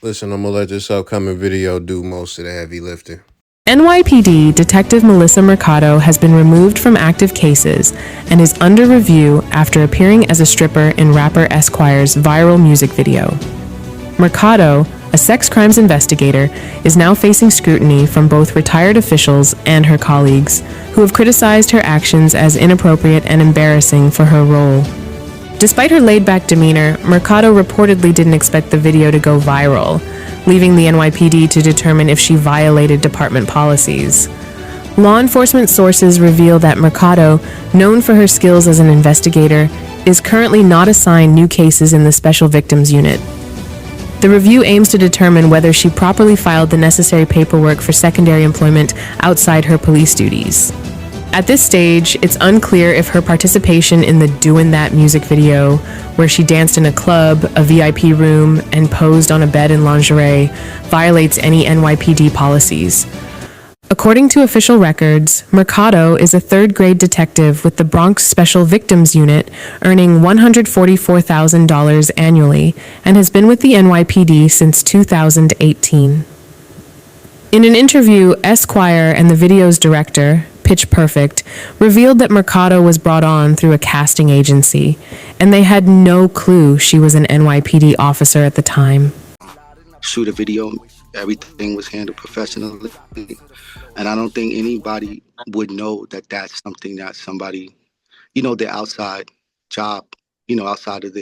Listen, I'm gonna let this upcoming video do most of the heavy lifting. NYPD Detective Melissa Mercado has been removed from active cases and is under review after appearing as a stripper in rapper Esquire's viral music video. Mercado, a sex crimes investigator, is now facing scrutiny from both retired officials and her colleagues, who have criticized her actions as inappropriate and embarrassing for her role. Despite her laid-back demeanor, Mercado reportedly didn't expect the video to go viral, leaving the NYPD to determine if she violated department policies. Law enforcement sources reveal that Mercado, known for her skills as an investigator, is currently not assigned new cases in the Special Victims Unit. The review aims to determine whether she properly filed the necessary paperwork for secondary employment outside her police duties. At this stage, it's unclear if her participation in the Doin' That music video, where she danced in a club, a VIP room, and posed on a bed in lingerie, violates any NYPD policies. According to official records, Mercado is a third-grade detective with the Bronx Special Victims Unit, earning $144,000 annually, and has been with the NYPD since 2018. In an interview, Esquire and the video's director, Pitch Perfect, revealed that Mercado was brought on through a casting agency, and they had no clue she was an NYPD officer at the time. Shoot a video, everything was handled professionally, and I don't think anybody would know that that's something that somebody, their outside job, outside of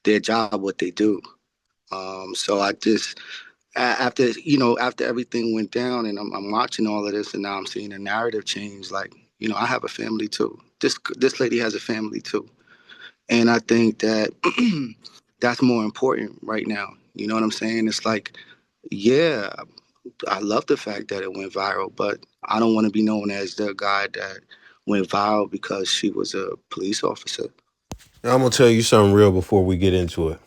their job, what they do. So I just, after everything went down and I'm watching all of this and now I'm seeing a narrative change, like, I have a family too. This lady has a family too. And I think that that's more important right now. You know what I'm saying? It's like, yeah, I love the fact that it went viral, but I don't want to be known as the guy that went viral because she was a police officer. Now, I'm gonna tell you something real before we get into it.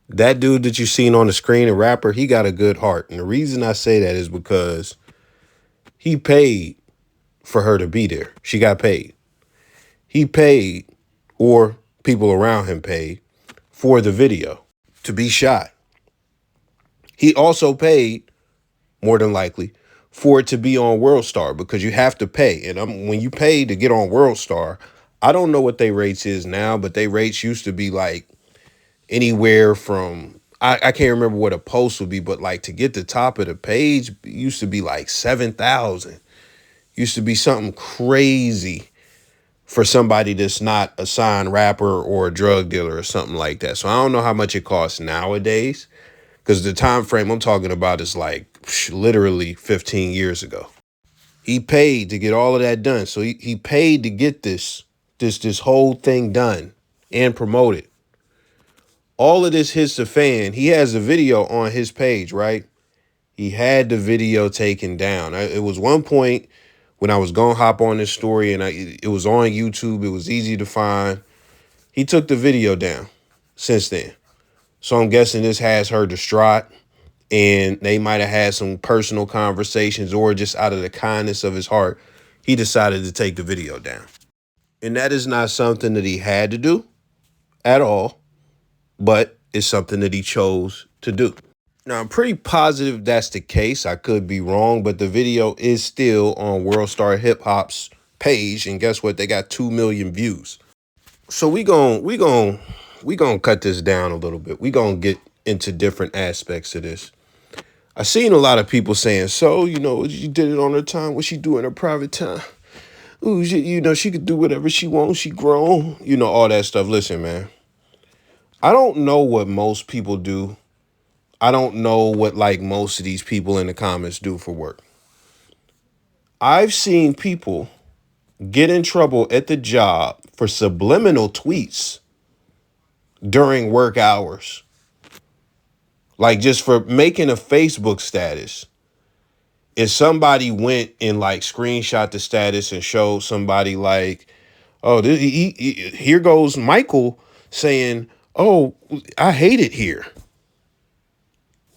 That dude that you seen on the screen, a rapper, he got a good heart. And the reason I say that is because he paid for her to be there. She got paid. He paid, or people around him paid, for the video to be shot. He also paid, more than likely, for it to be on World Star, because you have to pay. And when you pay to get on World Star, I don't know what they rates is now, but they rates used to be like anywhere from, I can't remember what a post would be, but like to get the top of the page used to be like 7,000. Used to be something crazy for somebody that's not a signed rapper or a drug dealer or something like that. So I don't know how much it costs nowadays, because the time frame I'm talking about is like literally 15 years ago. He paid to get all of that done. So he paid to get this whole thing done and promoted. All of this hits the fan. He has a video on his page, right? He had the video taken down. It was one point when I was going to hop on this story and it was on YouTube. It was easy to find. He took the video down since then. So I'm guessing this has her distraught and they might have had some personal conversations, or just out of the kindness of his heart, he decided to take the video down. And that is not something that he had to do at all, but it's something that he chose to do. Now, I'm pretty positive that's the case. I could be wrong, but the video is still on World Star Hip Hop's page, and guess what? They got 2 million views. So we gon' cut this down a little bit. We gonna get into different aspects of this. I seen a lot of people saying, so, she did it on her time. What she do in her private time? Ooh, she could do whatever she wants. She grown, all that stuff. Listen, man, I don't know what most people do. I don't know what like most of these people in the comments do for work. I've seen people get in trouble at the job for subliminal tweets during work hours. Like just for making a Facebook status. If somebody went and like screenshot the status and showed somebody like, oh, here goes Michael saying, oh, I hate it here.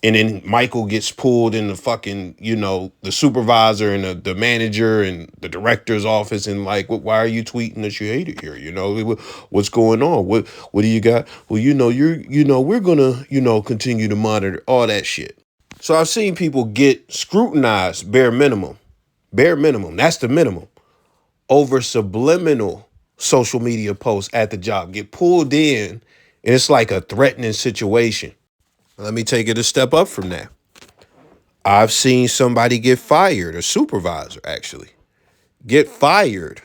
And then Michael gets pulled in the fucking, the supervisor and the manager and the director's office and like, why are you tweeting that you hate it here? What's going on? What do you got? Well, we're gonna, continue to monitor all that shit. So I've seen people get scrutinized bare minimum. Bare minimum. That's the minimum. Over subliminal social media posts at the job. Get pulled in and it's like a threatening situation. Let me take it a step up from that. I've seen somebody get fired, a supervisor actually, get fired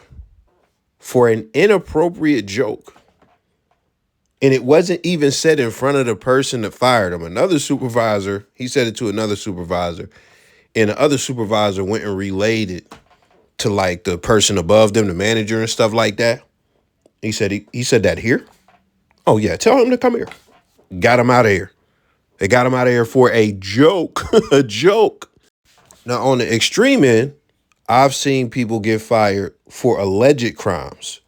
for an inappropriate joke. And it wasn't even said in front of the person that fired him. Another supervisor, he said it to another supervisor, and the other supervisor went and relayed it to like the person above them, the manager and stuff like that. He said he said that here. Oh yeah, tell him to come here. Got him out of here. They got him out of here for a joke, a joke. Now on the extreme end, I've seen people get fired for alleged crimes,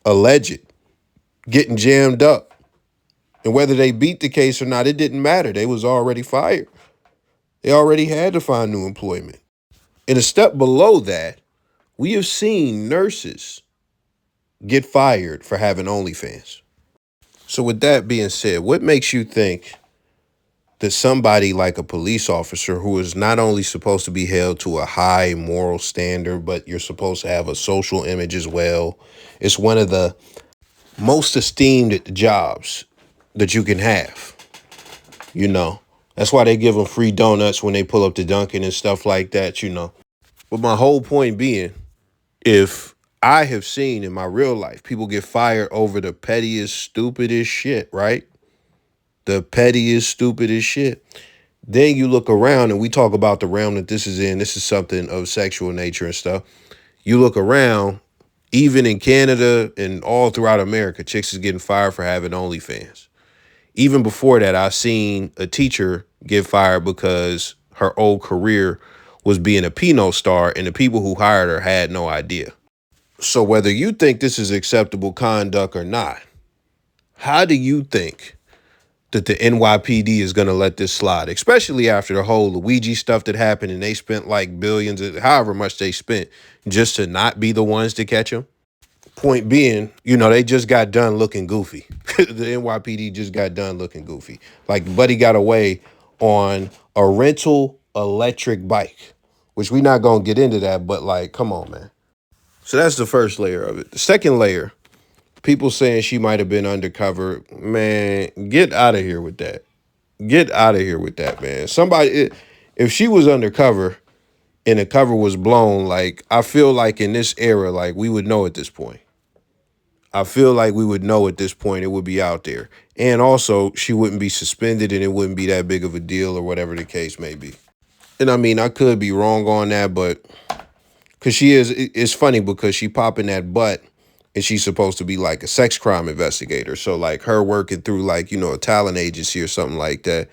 alleged, getting jammed up. And whether they beat the case or not, it didn't matter. They was already fired. They already had to find new employment. And a step below that, we have seen nurses get fired for having OnlyFans. So with that being said, what makes you think that somebody like a police officer who is not only supposed to be held to a high moral standard, but you're supposed to have a social image as well, it's one of the most esteemed jobs that you can have. That's why they give them free donuts when they pull up to Dunkin' and stuff like that. But my whole point being, if I have seen in my real life people get fired over the pettiest, stupidest shit, right? The pettiest, stupidest shit. Then you look around and we talk about the realm that this is in. This is something of sexual nature and stuff. You look around, even in Canada and all throughout America, chicks is getting fired for having OnlyFans. Even before that, I seen a teacher get fired because her old career was being a Pinot star and the people who hired her had no idea. So whether you think this is acceptable conduct or not, how do you think that the NYPD is going to let this slide, especially after the whole Luigi stuff that happened and they spent like billions, however much they spent, just to not be the ones to catch him? Point being, they just got done looking goofy. The NYPD just got done looking goofy. Like Buddy got away on a rental electric bike, which we not going to get into that, but like, come on, man. So that's the first layer of it. The second layer, people saying she might have been undercover. Man, get out of here with that. Get out of here with that, man. If she was undercover and the cover was blown, like, I feel like in this era, like, we would know at this point. I feel like we would know at this point it would be out there. And also, she wouldn't be suspended and it wouldn't be that big of a deal or whatever the case may be. And I mean, I could be wrong on that, but because it's funny because she popping that butt and she's supposed to be like a sex crime investigator. So like her working through like, a talent agency or something like that,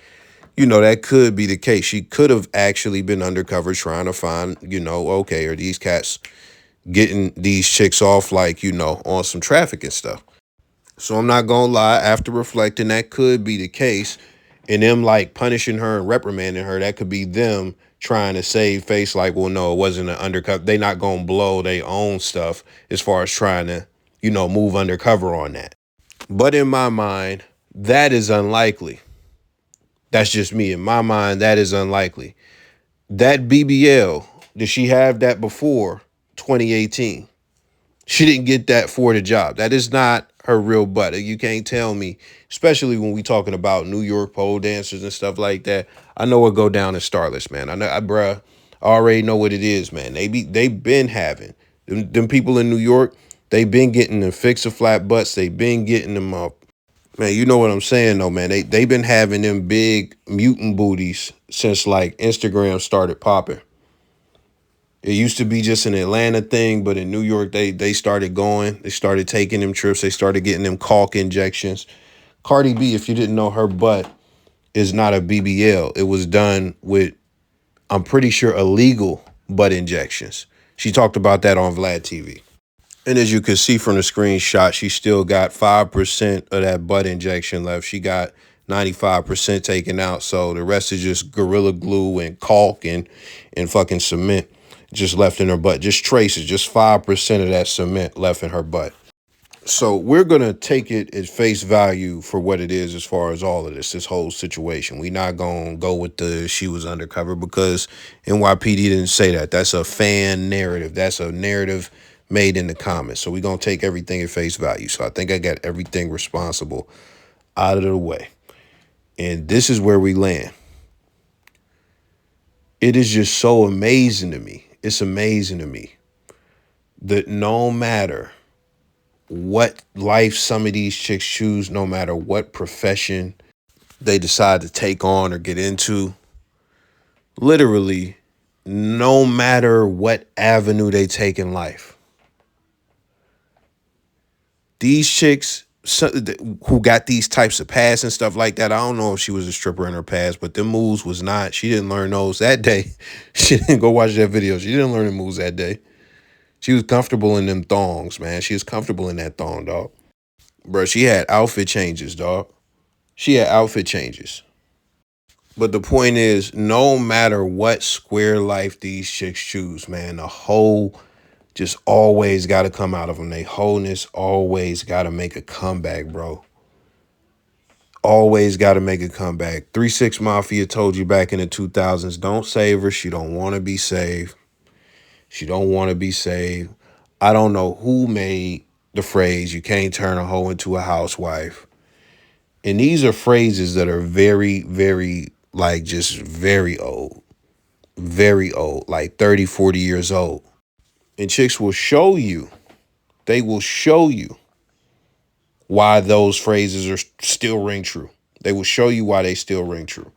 that could be the case. She could have actually been undercover trying to find, okay, are these cats getting these chicks off like, on some traffic and stuff. So I'm not going to lie, after reflecting, that could be the case. And them like punishing her and reprimanding her, that could be them trying to save face like, well, no, it wasn't an undercover. They not going to blow their own stuff as far as trying to, move undercover on that. But in my mind, that is unlikely. That's just me. In my mind, that is unlikely. That BBL, did she have that before 2018? She didn't get that for the job. That is not her real butt. You can't tell me, especially when we talking about New York pole dancers and stuff like that. I know it go down in Starless, man. I already know what it is, man. They been having them people in New York. They been getting them fix-a-flat butts. They been getting them up. Man, you know what I'm saying though, man. They been having them big mutant booties since like Instagram started popping. It used to be just an Atlanta thing, but in New York, they started going. They started taking them trips. They started getting them caulk injections. Cardi B, if you didn't know, her butt is not a BBL. It was done with, I'm pretty sure, illegal butt injections. She talked about that on Vlad TV. And as you can see from the screenshot, she still got 5% of that butt injection left. She got 95% taken out. So the rest is just Gorilla Glue and caulk and fucking cement just left in her butt. Just traces, just 5% of that cement left in her butt. So we're going to take it at face value for what it is as far as all of this whole situation. We're not going to go with the she was undercover because NYPD didn't say that. That's a fan narrative. That's a narrative made in the comments. So we're going to take everything at face value. So I think I got everything responsible out of the way. And this is where we land. It is just so amazing to me. It's amazing to me that no matter what life some of these chicks choose, no matter what profession they decide to take on or get into, literally, no matter what avenue they take in life, these chicks who got these types of pasts and stuff like that, I don't know if she was a stripper in her past, but them moves was not. She didn't learn those that day. She didn't go watch that video. She didn't learn the moves that day. She was comfortable in them thongs, man. She was comfortable in that thong, dog. Bro, she had outfit changes, dog. She had outfit changes. But the point is, no matter what square life these chicks choose, man, the whole just always got to come out of them. They wholeness always got to make a comeback, bro. Always got to make a comeback. 3-6 Mafia told you back in the 2000s, don't save her. She don't want to be saved. She don't want to be saved. I don't know who made the phrase, you can't turn a hoe into a housewife. And these are phrases that are very, very, like just very old, like 30, 40 years old. And chicks will show you, they will show you why those phrases are still ring true. They will show you why they still ring true.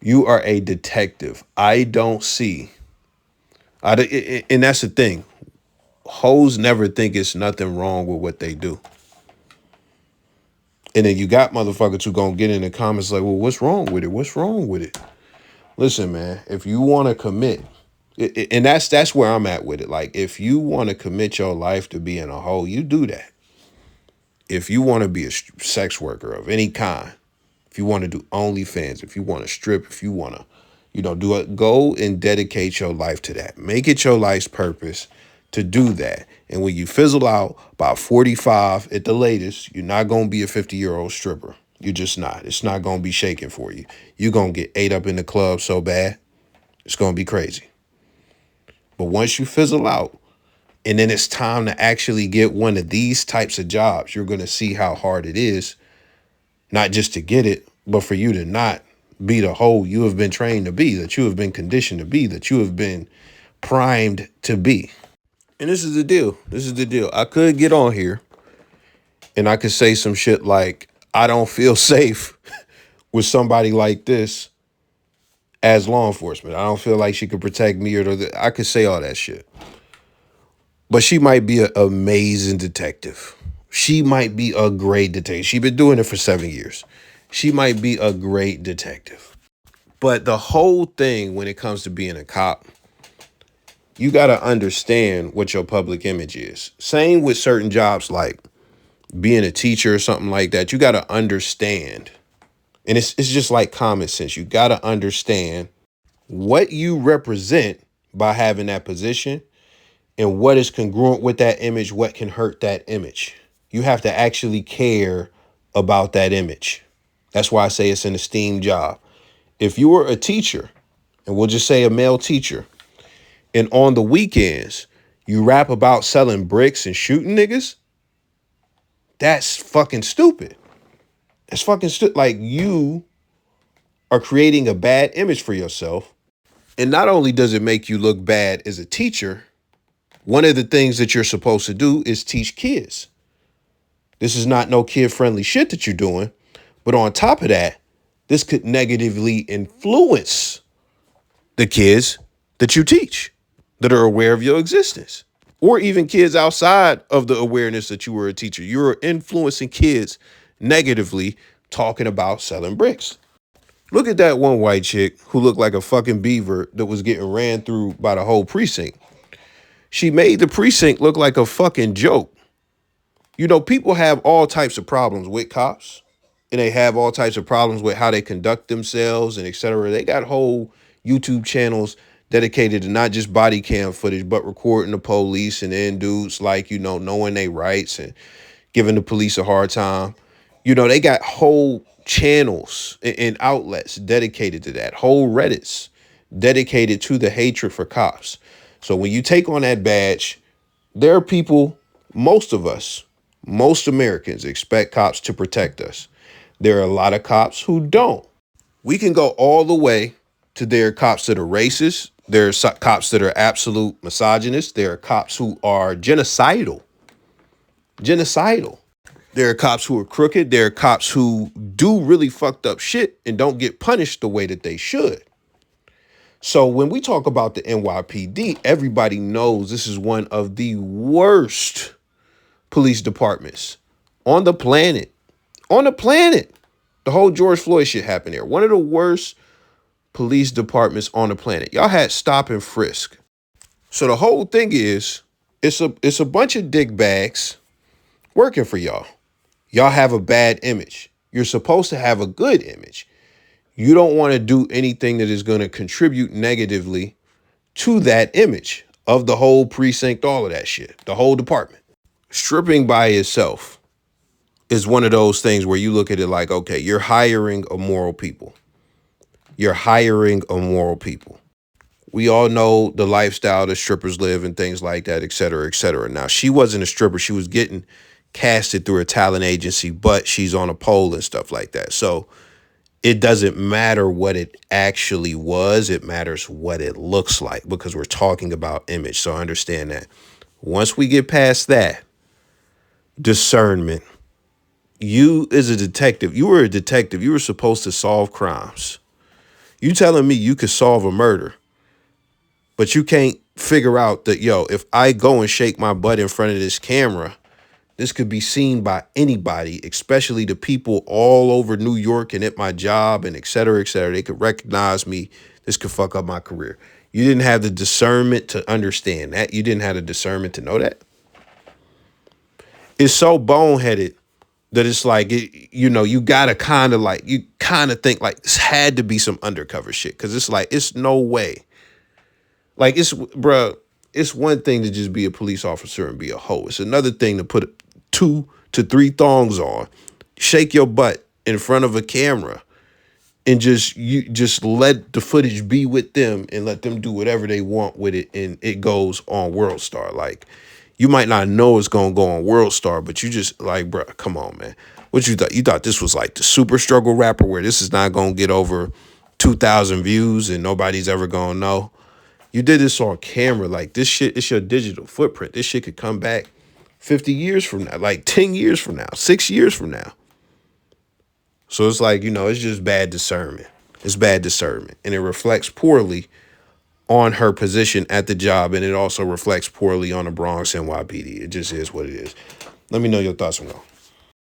You are a detective. I don't see, and that's the thing. Hoes never think it's nothing wrong with what they do. And then you got motherfuckers who gonna get in the comments like, well, what's wrong with it? What's wrong with it? Listen, man, if you want to commit, and that's where I'm at with it. Like, if you want to commit your life to being a hoe, you do that. If you want to be a sex worker of any kind, if you want to do OnlyFans, if you want to strip, if you want to, do it, go and dedicate your life to that. Make it your life's purpose to do that. And when you fizzle out by 45 at the latest, you're not going to be a 50-year-old stripper. You're just not. It's not going to be shaking for you. You're going to get ate up in the club so bad, it's going to be crazy. But once you fizzle out, and then it's time to actually get one of these types of jobs, you're going to see how hard it is, not just to get it, but for you to not be the hoe you have been trained to be, that you have been conditioned to be, that you have been primed to be. And this is the deal. This is the deal. I could get on here and I could say some shit like, I don't feel safe with somebody like this as law enforcement. I don't feel like she could protect me I could say all that shit. But she might be an amazing detective. She might be a great detective. She's been doing it for 7 years. She might be a great detective. But the whole thing when it comes to being a cop, you got to understand what your public image is. Same with certain jobs like being a teacher or something like that. You got to understand. And it's just like common sense. You got to understand what you represent by having that position and what is congruent with that image, what can hurt that image. You have to actually care about that image. That's why I say it's an esteemed job. If you were a teacher, and we'll just say a male teacher, and on the weekends, you rap about selling bricks and shooting niggas, that's fucking stupid. It's fucking stupid. Like, you are creating a bad image for yourself. And not only does it make you look bad as a teacher, one of the things that you're supposed to do is teach kids. This is not no kid-friendly shit that you're doing. But on top of that, this could negatively influence the kids that you teach that are aware of your existence. Or even kids outside of the awareness that you were a teacher. You're influencing kids negatively talking about selling bricks. Look at that one white chick who looked like a fucking beaver that was getting ran through by the whole precinct. She made the precinct look like a fucking joke. People have all types of problems with cops. and they have all types of problems with how they conduct themselves and etc. They got whole YouTube channels dedicated to not just body cam footage, but recording the police and then dudes like, knowing their rights and giving the police a hard time. They got whole channels and outlets dedicated to that, whole Reddits dedicated to the hatred for cops. So when you take on that badge, there are people, most of us, most Americans expect cops to protect us. There are a lot of cops who don't. We can go all the way to there are cops that are racist. There are cops that are absolute misogynists. There are cops who are genocidal. Genocidal. There are cops who are crooked. There are cops who do really fucked up shit and don't get punished the way that they should. So when we talk about the NYPD, everybody knows this is one of the worst police departments on the planet. On the planet. The whole George Floyd shit happened there. One of the worst police departments on the planet. Y'all had stop and frisk. So the whole thing is, it's a bunch of dick bags working for y'all. Y'all have a bad image. You're supposed to have a good image. You don't want to do anything that is going to contribute negatively to that image of the whole precinct, all of that shit, the whole department. Stripping by itself is one of those things where you look at it like, okay, you're hiring immoral people. You're hiring immoral people. We all know the lifestyle that strippers live and things like that, et cetera, et cetera. Now, she wasn't a stripper. She was getting casted through a talent agency, but she's on a pole and stuff like that. So it doesn't matter what it actually was. It matters what it looks like because we're talking about image. So understand that. Once we get past that, discernment. You as a detective, you were a detective. You were supposed to solve crimes. You telling me you could solve a murder, but you can't figure out that, if I go and shake my butt in front of this camera, this could be seen by anybody, especially the people all over New York and at my job and et cetera, et cetera. They could recognize me. This could fuck up my career. You didn't have the discernment to understand that. You didn't have the discernment to know that. It's so boneheaded that it's like, you gotta you kind of think like this had to be some undercover shit. Cause it's like, it's no way. Like it's one thing to just be a police officer and be a hoe. It's another thing to put 2 to 3 thongs on, shake your butt in front of a camera and just let the footage be with them and let them do whatever they want with it. And it goes on World Star. Like, you might not know it's going to go on World Star, but you just like, bro, come on, man. What you thought? You thought this was like the super struggle rapper where this is not going to get over 2,000 views and nobody's ever going to know. You did this on camera. Like, this shit, it's your digital footprint. This shit could come back 50 years from now, like 10 years from now, 6 years from now. So it's like, it's just bad discernment. It's bad discernment. And it reflects poorly on her position at the job. And it also reflects poorly on the Bronx NYPD. It just is what it is. Let me know your thoughts on that.